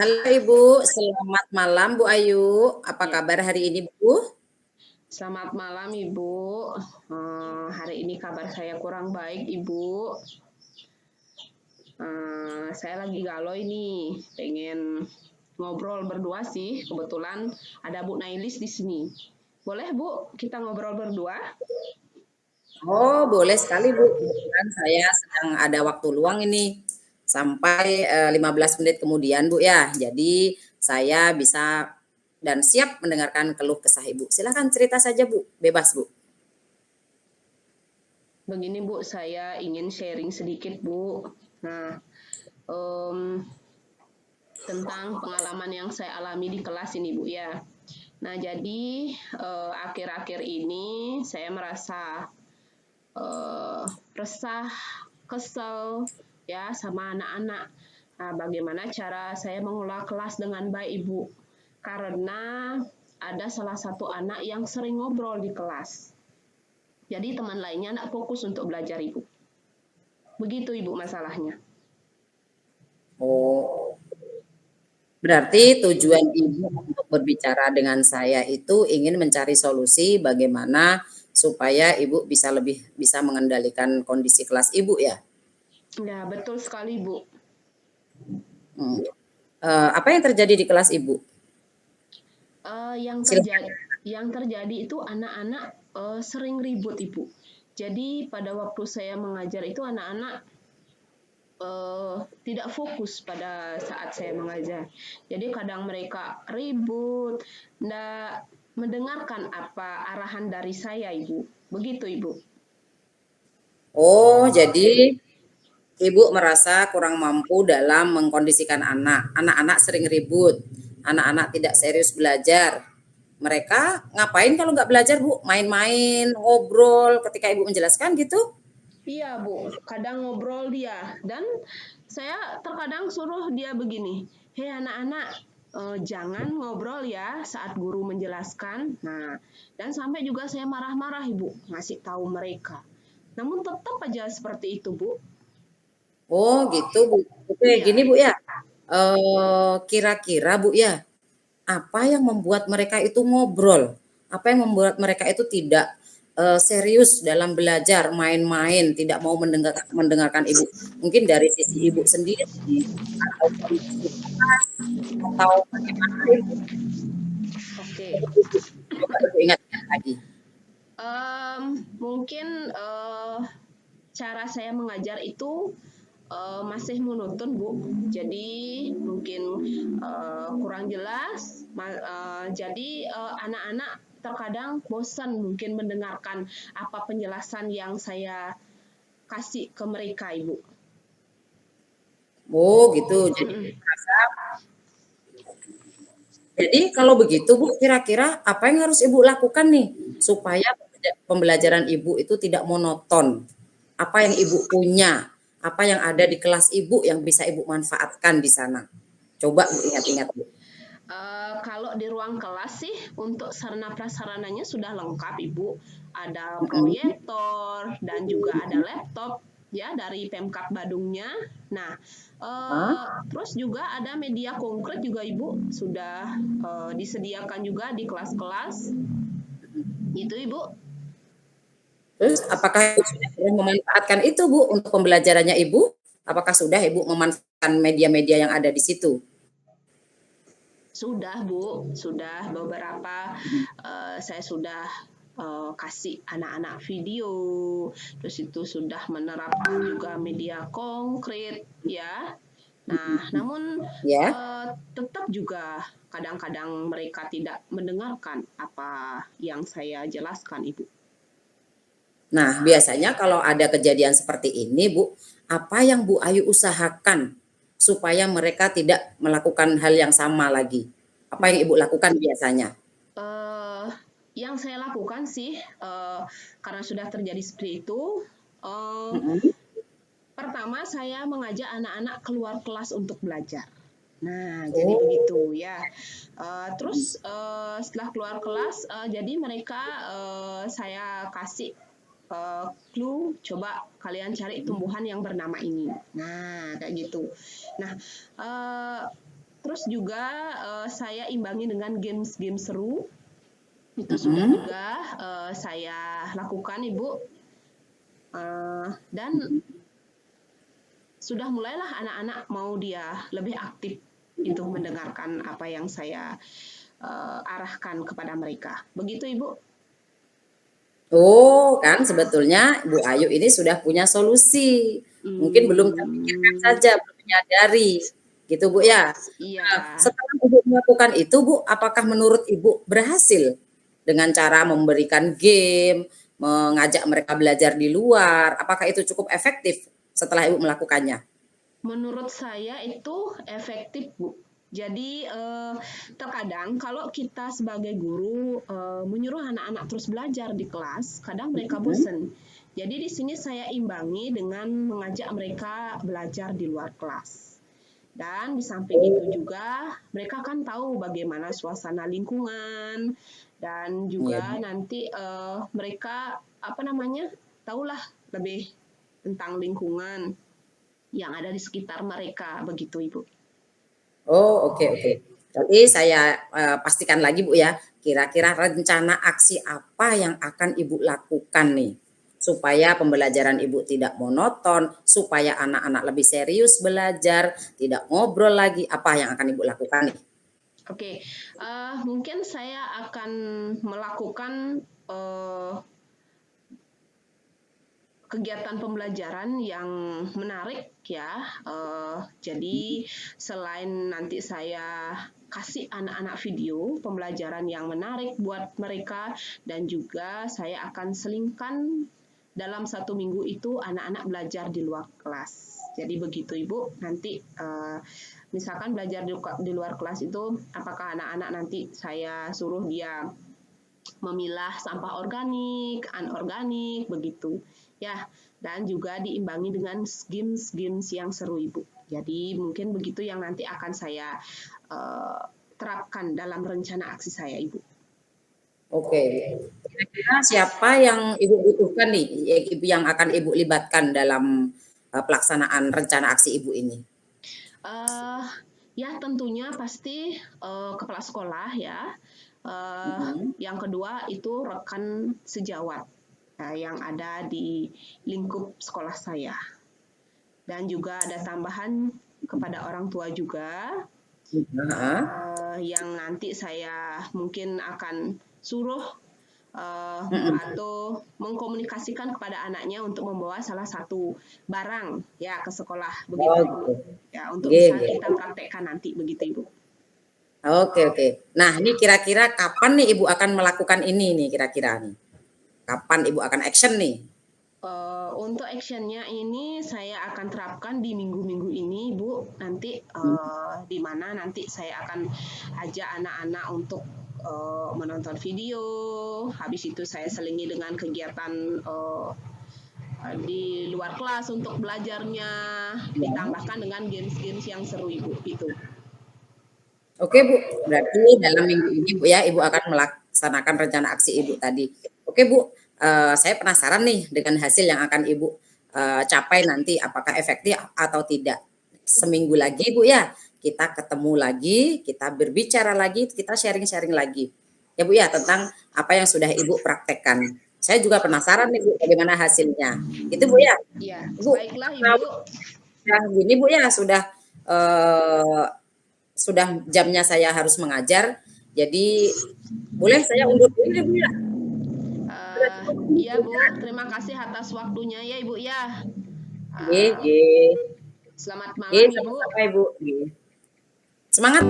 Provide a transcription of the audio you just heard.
Halo Ibu, selamat malam Bu Ayu. Apa Ya, kabar hari ini Bu? selamat malam Ibu. Hari ini kabar saya kurang baik Ibu. Saya lagi galau ini, pengen ngobrol berdua sih. Kebetulan ada Bu Nailis di sini. Boleh Bu, kita ngobrol berdua? Oh, boleh sekali Bu. Kebetulan saya sedang ada waktu luang ini sampai 15 menit kemudian Bu ya. Jadi saya bisa dan siap mendengarkan keluh kesah Ibu. Silahkan cerita saja Bu, bebas Bu. Begini Bu, saya ingin sharing sedikit Bu. Nah, em, tentang pengalaman yang saya alami di kelas ini Bu ya. Nah, jadi akhir-akhir ini saya merasa eh, resah, kesel ya sama anak-anak. Nah, bagaimana cara saya mengelola kelas dengan baik Ibu? Karena ada salah satu anak yang sering ngobrol di kelas. Jadi teman lainnya tidak fokus untuk belajar Ibu. Begitu Ibu masalahnya. Oh, berarti tujuan Ibu untuk berbicara dengan saya itu ingin mencari solusi bagaimana supaya Ibu bisa mengendalikan kondisi kelas Ibu ya. Ya, betul sekali Bu. Hmm. Apa yang terjadi di kelas Ibu? Yang Silakan. terjadi itu anak-anak sering ribut Ibu. Jadi pada waktu saya mengajar itu anak-anak tidak fokus pada saat saya mengajar. Jadi kadang mereka ribut, tidak mendengarkan apa arahan dari saya, Ibu. Begitu, Ibu. Oh, jadi Ibu merasa kurang mampu dalam mengkondisikan anak. Anak-anak sering ribut, anak-anak tidak serius belajar. Mereka ngapain kalau nggak belajar, Bu? Main-main, ngobrol ketika Ibu menjelaskan gitu? Iya, Bu. Kadang ngobrol dia. Dan saya terkadang suruh dia begini, hei anak-anak, jangan ngobrol ya saat guru menjelaskan. Nah, dan sampai juga saya marah-marah, Ibu, ngasih tahu mereka. Namun tetap aja seperti itu, Bu. Oh, gitu, Bu. Oke, gini, Iya. Bu ya. Kira-kira, Bu ya, apa yang membuat mereka itu ngobrol? Apa yang membuat mereka itu tidak serius dalam belajar, main-main, tidak mau mendengarkan Ibu? Mungkin dari sisi Ibu sendiri atau kondisi kelas atau bagaimana Ibu? Oke. Coba Ibu ingat-ingat lagi. Mungkin cara saya mengajar itu masih monoton, Bu. Jadi mungkin kurang jelas. Jadi anak-anak terkadang bosan mungkin mendengarkan apa penjelasan yang saya kasih ke mereka, Ibu. Oh, gitu. Jadi kalau begitu Bu, kira-kira apa yang harus Ibu lakukan nih supaya pembelajaran Ibu itu tidak monoton? Apa yang Ibu punya? Apa yang ada di kelas Ibu yang bisa Ibu manfaatkan di sana? Coba Bu ingat-ingat Bu. Kalau di ruang kelas sih untuk sarana prasarananya sudah lengkap Ibu. Ada Mm-mm. proyektor dan juga ada laptop ya dari Pemkab Badungnya. Nah, Ah, terus juga ada media konkret juga Ibu sudah disediakan juga di kelas-kelas. Itu Ibu. terus apakah Ibu sudah pernah memanfaatkan itu Bu untuk pembelajarannya Ibu? Apakah sudah Ibu memanfaatkan media-media yang ada di situ? Sudah Bu, sudah beberapa saya sudah kasih anak-anak video, terus itu sudah menerapkan juga media konkret ya. Nah, namun Ya. tetap juga kadang-kadang mereka tidak mendengarkan apa yang saya jelaskan, Ibu. Nah, biasanya kalau ada kejadian seperti ini, Bu, apa yang Bu Ayu usahakan supaya mereka tidak melakukan hal yang sama lagi? Apa Nah, yang Ibu lakukan biasanya? eh, yang saya lakukan sih karena sudah terjadi seperti itu, eh, Mm-mm. pertama saya mengajak anak-anak keluar kelas untuk belajar. Nah, jadi Oh, begitu ya. Terus setelah keluar kelas, jadi mereka saya kasih clue, coba kalian cari tumbuhan yang bernama ini. Nah, kayak gitu. Nah, Terus juga saya imbangi dengan games-games seru. Itu sudah juga saya lakukan, Ibu. Dan sudah mulailah anak-anak mau dia lebih aktif itu mendengarkan apa yang saya arahkan kepada mereka. Begitu, Ibu. Oh, kan sebetulnya Bu Ayu ini sudah punya solusi. Mungkin belum terpikirkan saja, belum menyadari. Gitu Bu ya. Iya. Setelah Ibu melakukan itu Bu, apakah menurut Ibu berhasil dengan cara memberikan game, mengajak mereka belajar di luar? Apakah itu cukup efektif setelah Ibu melakukannya? Menurut saya itu efektif, Bu. Jadi terkadang kalau kita sebagai guru menyuruh anak-anak terus belajar di kelas, kadang mereka bosan. Jadi di sini saya imbangi dengan mengajak mereka belajar di luar kelas. Dan di samping itu juga mereka kan tahu bagaimana suasana lingkungan dan juga nanti mereka tahulah lebih tentang lingkungan yang ada di sekitar mereka, begitu Ibu. Oh, oke. Jadi saya pastikan lagi Bu ya, kira-kira rencana aksi apa yang akan Ibu lakukan nih supaya pembelajaran Ibu tidak monoton, supaya anak-anak lebih serius belajar, tidak ngobrol lagi, apa yang akan Ibu lakukan nih? Oke, mungkin saya akan melakukan kegiatan pembelajaran yang menarik ya. Jadi selain nanti saya kasih anak-anak video pembelajaran yang menarik buat mereka, dan juga saya akan selingkan dalam 1 minggu itu anak-anak belajar di luar kelas. Jadi begitu Ibu, nanti misalkan belajar di luar kelas itu, apakah anak-anak nanti saya suruh dia memilah sampah organik, anorganik, begitu ya. Dan juga diimbangi dengan games yang seru Ibu. Jadi mungkin begitu yang nanti akan saya terapkan dalam rencana aksi saya Ibu. Oke, kira-kira siapa yang Ibu butuhkan nih, yang akan Ibu libatkan dalam pelaksanaan rencana aksi Ibu ini? Ya tentunya pasti kepala sekolah ya. Yang kedua itu rekan sejawat yang ada di lingkup sekolah saya. Dan juga ada tambahan kepada orang tua juga yang nanti saya mungkin akan suruh atau mengkomunikasikan kepada anaknya untuk membawa salah satu barang ya ke sekolah, begitu Ibu. Ya, untuk bisa kita praktekkan nanti, begitu Ibu. Oke. Nah, ini kira-kira kapan nih Ibu akan melakukan ini nih kira-kira nih? Kapan Ibu akan action nih? Untuk actionnya ini saya akan terapkan di minggu-minggu ini, Bu. Nanti di mana nanti saya akan ajak anak-anak untuk menonton video. Habis itu saya selingi dengan kegiatan di luar kelas untuk belajarnya, ditambahkan dengan games-games yang seru Ibu. Itu. Oke Bu, berarti dalam minggu ini Bu ya, Ibu akan melaksanakan rencana aksi Ibu tadi. Oke Bu, saya penasaran nih dengan hasil yang akan Ibu capai nanti, apakah efektif atau tidak. Seminggu lagi Bu ya, kita ketemu lagi, kita berbicara lagi, kita sharing-sharing lagi. Ya Bu ya, tentang apa yang sudah Ibu praktekkan. Saya juga penasaran nih Bu, bagaimana hasilnya. Itu Bu ya? Iya, Bu, baiklah Ibu. Nah, gini Bu ya, sudah jamnya saya harus mengajar, jadi boleh saya undur dulu ya Bu ya? Iya Bu, terima kasih atas waktunya ya Ibu ya. Nggih. Selamat malam Ibu. Sama-sama Ibu. Semangat.